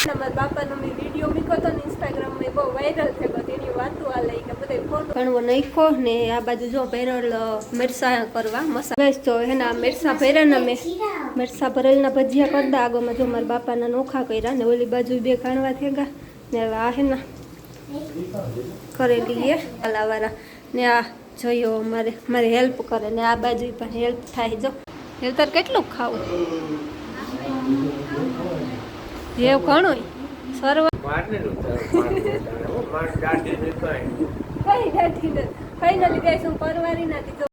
મારા બાપાનો મેં વિડીયો મૂક્યો હતો ને ઇન્સ્ટાગ્રામમાં બહુ વાયરલ થયો તેની વાતો આ લઈ કે બધા ફોટો ઘણવો નાખ્યો ને આ બાજુ જો ભેરલ મિરસા કરવા મસાલા તો એના મિરસા ભેરાના મેં મિરસા ભરેલના ભજીયા કરતા આગળમાં જો મારા બાપાના નોખા કર્યા ને ઓલી બાજુ બે ઘણવા થયા ને આ હે ના કરેલી હલાવાળા ને આ જોયો મારે હેલ્પ કરે ને આ બાજુ પણ હેલ્પ થાય જો હેલ્તર કેટલું ખાવું જેવ ઘણું સર્વ ફાઈનલી ગાઈસ હું પરવારી નથી જો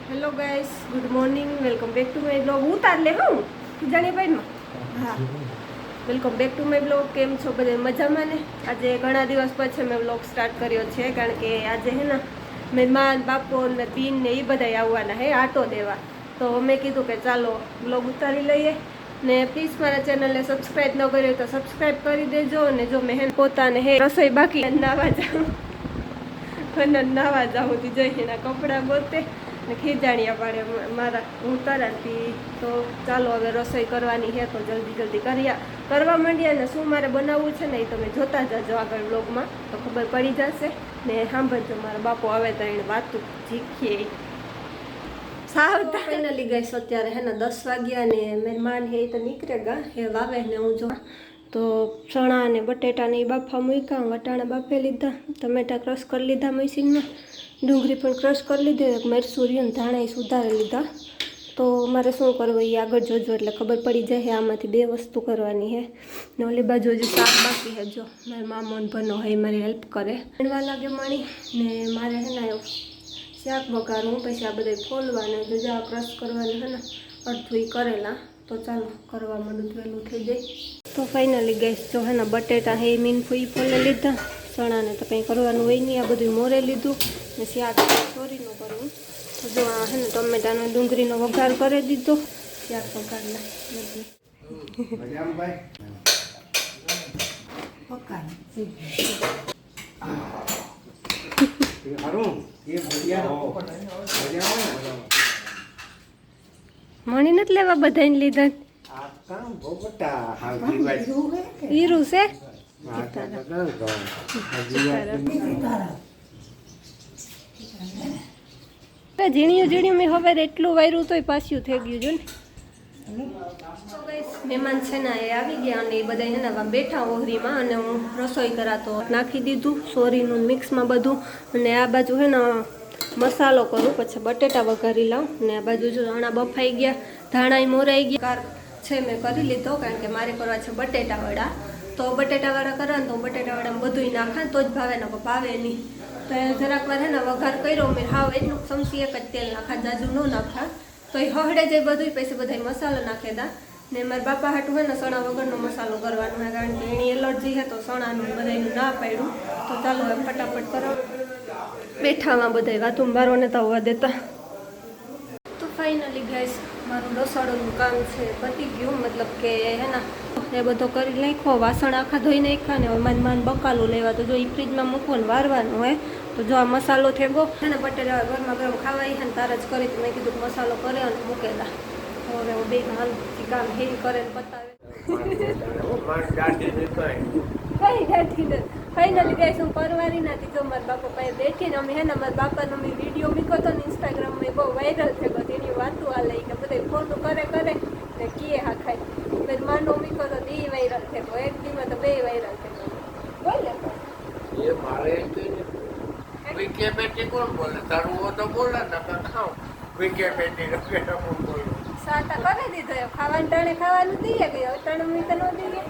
hello guys good morning welcome back to my blog ઉતાર લે હું જાણી ભાઈમાં હા welcome back to my blog કેમ છો બધા મજામાં ને આજે ઘણા દિવસ પછી મેં બ્લોગ સ્ટાર્ટ કર્યો છે કારણ કે આજે હે ને મહેમાન બાપો ને બીન ને એ બધા આવવાના હે આટો દેવા તો મેં કીધું કે ચાલો બ્લોગ ઉતારી લઈએ ને પ્લીઝ મારા ચેનલને સબસ્ક્રાઈબ ન કર્યો તો સબસ્ક્રાઈબ કરી દેજો અને જો મેં પોતાને હે રસોઈ બાકી નાવા જાઉં અને નાવા જાઉં જઈ એના કપડાં ગોતે ને ખીજાણિયા પાડે મારા હું તરાતી તો ચાલો હવે રસોઈ કરવાની છે તો જલ્દી કરવા માંડીએ ને શું મારે બનાવવું છે ને એ તમે જોતા જજો આગળ બ્લોગમાં તો ખબર પડી જશે ને સાંભળજો મારા બાપો આવે તો એને વાતું શીખીએ સાવતા ફાઇનલી ગઈશ અત્યારે હે ને 10 વાગ્યા ને મહેમાન હે તો નીકળેગા હે વાવે ને હું જો તો ચણા ને બટેટા ને બાફા મૂક્યા વટાણા બાફે લીધા ટમેટા ક્રશ કરી લીધા મશીનમાં ડુંગળી પણ ક્રશ કરી લીધી મરચું રહ્યું ધાણા સુધારી લીધા તો મારે શું કરવું એ આગળ જોજો એટલે ખબર પડી જાય આમાંથી બે વસ્તુ કરવાની છે ને ઓલી બાજુ હજી શાક બાકી છે જો મારા મામોન ભનો હોય મારી હેલ્પ કરે ભણવા લાગે માણી ને મારે હે ને શાક વઘારું પછી આ બધા ફોલવાના બીજા ક્રશ કરવાના હે ને અડધું એ કરેલા તો ચાલો કરવા માંડું વહેલું થઈ જાય તો ફાઇનલી ગેસ જો હે ને બટેટા હે મીનફુઈ ફોલે લીધા ચણાને તો કંઈ કરવાનું હોય નહીં આ બધું મોરે લીધું ને શાક ચોરીનું કરવું તો જો આ હે ને ટમેટાનો ડુંગળીનો વઘાર કરી દીધો શાક વઘારના મણી નથી લેવા બધાને લીધા હીરું છે ઝીણિયું મેં હવે એટલું વાયરું તોય પાછું થઈ ગયું જો ને મહેમાન છે ને એ આવી ગયા અને એ બધા છે ને બેઠા ઓહરીમાં અને હું રસોઈ કરાતો નાખી દીધું સોરીનું મિક્સમાં બધું અને આ બાજુ છે ને મસાલો કરું પછી બટેટા વઘારી લાવું ને આ બાજુ જો ચણા બફાઈ ગયા ધાણા મોરાઈ ગયા છે મેં કરી લીધો કારણ કે મારે કરવા છે બટેટાવાળા તો બટેટાવાળા કરે ને તો બટેટાવાળામાં બધું નાખે તો જ ભાવે ને ભાવે નહીં તો જરાક વાર હે ને વઘાર કર્યો મેં હાવ એટલું ચમચી એક જ તેલ નાખા જાજુ ન નાખા તો એ હળે જાય બધું પછી બધા મસાલો નાખે દા ને મારા બાપા હાટું હોય ને ચણા વગરનો મસાલો કરવાનો હોય કારણ કે એની એલર્જી છે તો ચણાનું બધાનું ના પાડ્યું તો ચાલો હવે ફટાફટ કરો બેઠામાં બધા વાતું બારોને તો આવવા દેતા તો ફાઇનલી ગાઈસ મારું રસોડાનું કામ છે પતી ગયું મતલબ કે હે ને એ બધો કરી નાખ્યો વાસણ આખા ધોઈ નાખ્યા ને હવે માન બકાલું લેવા તો જો એ ફ્રીજમાં મૂકવું ને વારવાનું હોય તો જો આ મસાલો થેગો છે ને બટેટા ગરમા ગરમ ખાવાય છે ને તાર જ કરી તો મેં કીધું મસાલો કરે અને મૂકેલા હવે હું બે હાલથી કામ હેરી કરે ને પતાવે કઈ ગાંઠી ને ફાઇનલી ગાઈસ હું પરવારી નથી જો મારા બાપા પાસે બેઠીને અમે હે ને મારા બાપાનો મેં વિડીયો મૂક્યો હતો ને ઇન્સ્ટાગ્રામમાં બહુ વાયરલ થયો તેની વાતો આ લઈ કે બધા ફોટો કરે ને કીએ હા ખાય મેં માનો મૂક્યો તો એ વાયરલ થયો એક દીમાં તો બે વાયરલ થયો બોલે ये मारे विके बेटी कौन बोले तारू वो तो बोला ना मैं खाऊं विके बेटी नो केटा कौन बोले સાતા કરી દીધો ખાવાનું ટાણે ખાવાનું દઈએ ગયો ટાણે મી તો ન દઈએ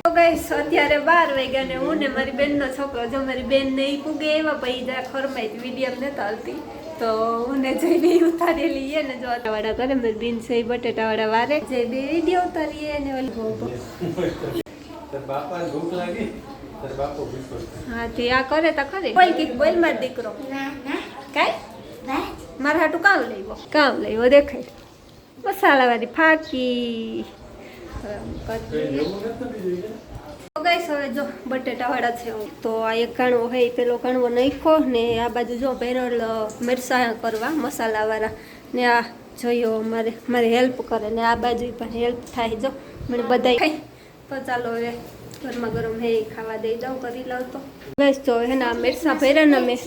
તો ગાઈસ અત્યારે 12 વાગ્યા ને હું ને મારી બેનનો છોકરો જો મારી બેન ને ઈ પૂગે એવા પઈ જા ખરમાઈ વિડીયો ને ચાલતી તો હું ને જઈ બે ઉતારી લઈએ ને જો વાડા કરે મારી બેન છે બટેટા વાળા વારે જઈ બે વિડીયો ઉતારીએ ને ઓલી તો બાપા ભૂખ લાગી તો બાપો ભૂખ હા તે આ કરે તો ખરી બોલ કે બોલ માર દીકરો ના ના કાઈ મારા હાટું કામ લઈવો દેખાય મસાલા વાળી ફાકી ગાઈસ હવે જો બટેટાવાળા છે તો આ એક કણવો હે પેલો કણવો નાખ્યો ને આ બાજુ જો ભેરળ મરચાં કરવા મસાલાવાળા ને આ જોયો મારે હેલ્પ કરે ને આ બાજુ પણ હેલ્પ થાય જો મને બધાય ખાઈ તો ચાલો હવે ગરમા ગરમ હે ખાવા દઈ દઉં કરી લઉં તો બસ તો હે ને આ મરચાં ભર્યા ને મેં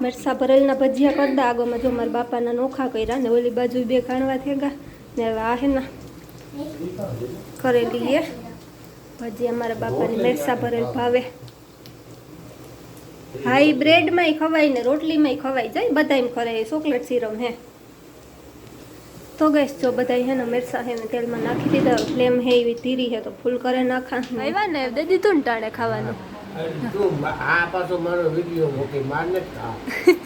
મરચાં ભરેલના ભજીયા કરતા આગળમાં જો મારા બાપાના નોખા કર્યા ને ઓલી બાજુ બે કાણવા થયા ને હવે આ હે ને કરેલી એ ભજી અમારા બાપાની મરચાં ભરેલ ભાવે હા એ બ્રેડમાંય ખવાય ને રોટલીમાંય ખવાય જાય બધાય કરે ચોકલેટ સિરમ હે તો ગઈશ જો બધા હે ને મરચાં હે ને તેલમાં નાખી દીધા ફ્લેમ હે એવી ધીરી હે તો ફૂલ કરે નાખા આવ્યા ને દે દીધું ને ટાણે ખાવાનું તું આ પાછો મારો વિડીયો મૂકી મારને ખા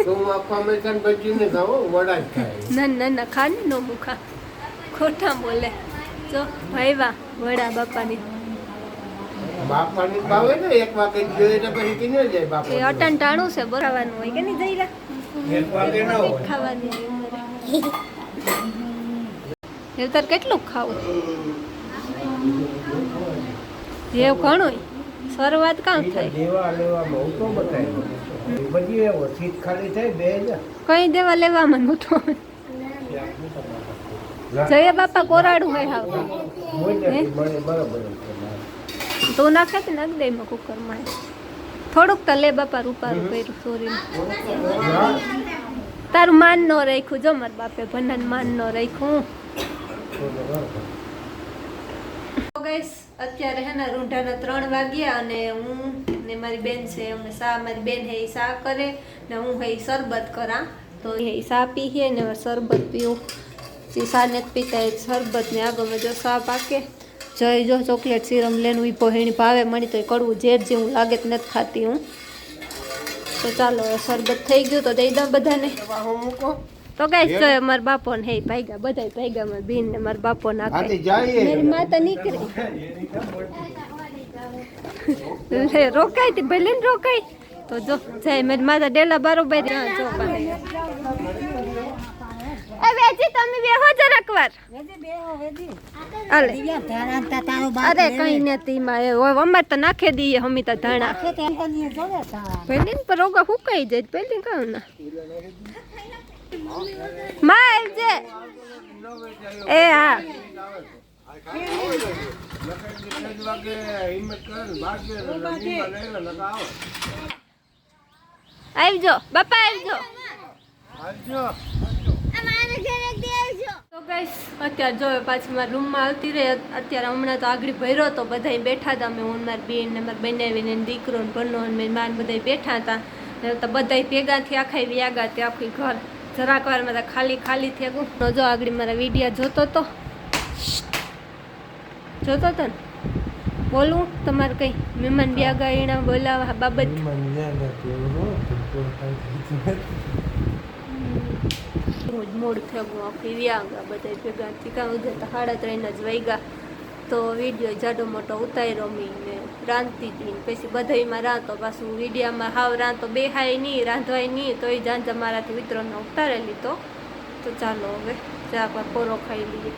તું આખો અમેરિકન ભજીને ખાઓ વડા જ ખાય ના ના ના ખા ને નો મુખા ખોટા બોલે જો ભાઈવા વડા બાપાની બાપાની ભાવે ને એક વાગે જોઈએ તો પછી કિને જાય બાપા એ અટણ ટાણું છે બોરાવાનું હોય કે નહીં જઈલા એક વાગે ન હોય ખાવાની એવું તાર કેટલું ખાવું જેવ ઘણું શરૂઆત કામ થાય દેવા લેવામાં હું તો બતાવ્યું બધી એવો સીટ ખાલી થાય બે જ કઈ દેવા લેવામાં મોટો જય બાપા કોરાડું હોય હાવ મને બરાબર તું નાખે તો નાખ દે એમાં કુકરમાં થોડુંક તો લે બાપા રૂપારું કર્યું સોરી તારું માન ન રાખ્યું જો મારા બાપે ભનાન માન ન રાખ્યું ગાઈસ અત્યારે હે ને રૂંઢાના 3 વાગ્યા અને હું ને મારી બેન છે અમને સા મારી બેન હે સા કરે ને હું હે શરબત કરા તો હે સા પીએ ને શરબત પીવું જે સા ને પીતા શરબત ને આગળ જો સા પાકે જય જો ચોકલેટ સિરમ લેનું ઈ પહેણી ભાવે મણી તો કડવું ઝેર જેવું લાગે તો નથી ખાતી હું તો ચાલો શરબત થઈ ગયું તો દઈ દઉં બધાને મૂકો તો ગાઈસ જો માર બાપો ને હે ભાઈગા બધાય ભાઈગા માર બેન ને માર બાપો નાખે મારી માતા નીકળી લે રોકાય તે ભલે ને રોકાય તો જો જાય મારી માતા ડેલા બારોબાર જો એ વેજી તમે બેહો જરાક વાર અરે કઈ નથી માં અમાર તો નાખે દઈએ હમી તો ધાણા પહેલી પર રોગા હુકાઈ જાય પહેલી કાં ના માલ જે એ હા આવજો બાપા આવજો તો ગાઈસ અત્યારે જો પાછી મારા રૂમમાં આવતી રહી અત્યારે હમણાં તો આગળ ભર્યો તો બધા બેઠા હતા મેં હું મારી બેન ને મારી બનાવીને દીકરો ને ભણો ને માન બધા બેઠા હતા તો બધા ભેગાથી આખા વ્યાગા તે આખી ઘર જરાક વારમાં ખાલી ખાલી થઈ ગયું જો આગળ મારા વિડીયા જોતો તો ને બોલવું તમારે કઈ મહેમાન વ્યાગા એના બોલાવા બાબત રોજ મોડ થયું આખી વ્યાગા બધા ભેગાથી કાં ઉધરતા 3:30 જ વાગ્યા તો વિડીયો જાડો મોટો ઉતાર્યો મીને રાંધતી હતી પછી બધામાં રાંધતો પાછું વિડીયામાં હાવ રાંધતો બેહાય નહીં રાંધવાય નહીં તો એ જાંજા મારાથી વિતરણનો ઉતારેલી તો ચાલો હવે ચા પર પોરો ખાઈ લઈએ